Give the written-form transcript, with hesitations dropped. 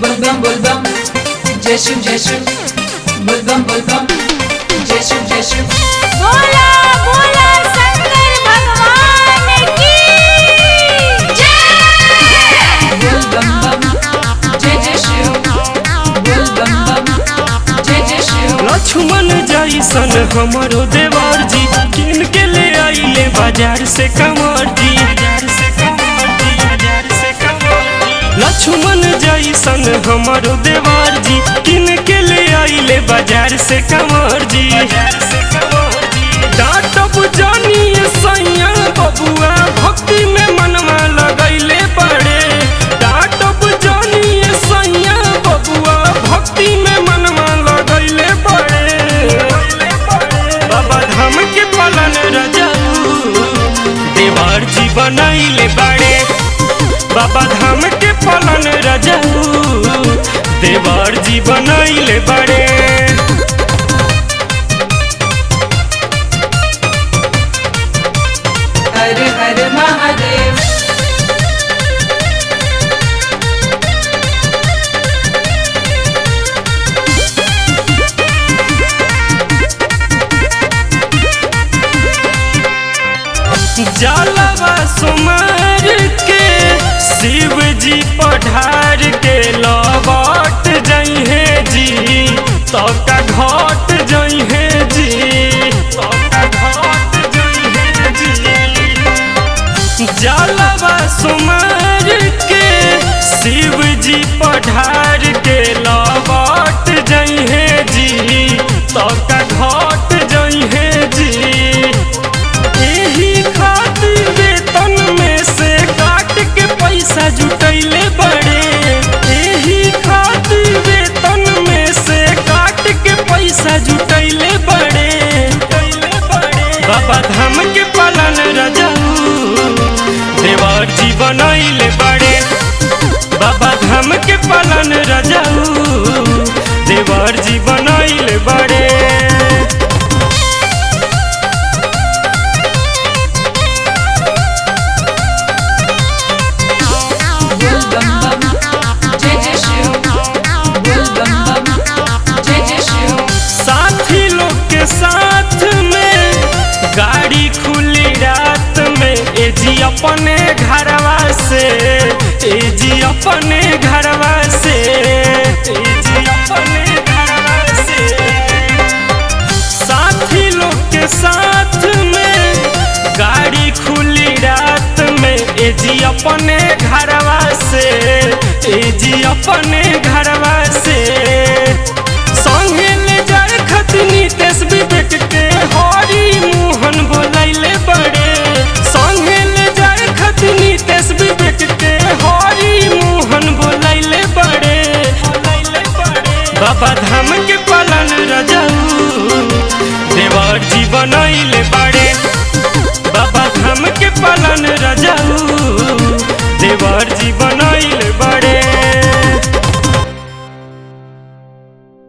बुलबम बुलबम जय शिव जय शिव बुलबम बुलबम जय शिव जय शिव। बोला बोला शंकर भगवान की जय। बुलबम बम जय जय शिव बुलबम बम जय जय शिव। लक्ष्मण जैसन हमरो देवर जी किन के ले आइले बाजार से कमर जी। लक्ष्मण जैसन हमरो देवर जी किन के ले आइले बाजार से कमर जी। डांटब जानी सैया बबुआ भक्ति में मनवा लगैले पड़े। डांटब जानी सैया बबुआ भक्ति में मनवा लगैले पड़े। बाबा धाम के पालन रजाऊ देवर जी बनैले बाड़े। बाबा धाम के पालन रजाऊ देवर जी बनैले बाड़े। हर हर महादेव। जलवा सुमार के शिव जी पढ़ार के लौट जइहे जी तो का घाट जइहे जी तो का घाट जइहे जी। जलवा सुमार के शिव जी पढ़ार के लौट जइहे जी तो का घाट जइहे जी। एही खातिर वेतन में से काट के पैसा जुटैले बड़े। एही खातिर वेतन में से काट के पैसा जुटैले बड़े। बाबा धाम के पालन रजाऊ देवर जी बनैले बड़े। बाबा धाम के पालन रजाऊ देवर जी बनैले बड़े। बुलबम बम जय जय शिव बुलबम बम जय जय शिव। साथी लोग के साथ में गाड़ी खुली रात में ए जी अपने घरवा से ए जी अपने घरवा से ए जी अपने घरवा से। साथी लोग के साथ में गाड़ी खुली रात में ए जी अपने घरवा से ए जी अपने घरवा से। संगे ले जाए खतनी तेस विवेक के हरी मोहन बोलैले बड़े। संगे ले जाए खतनी तेस विवेक के हरी मोहन बोलैले बड़े। बाबा धाम के पालन रजाऊ देवर जी बनैले बड़े। बाबा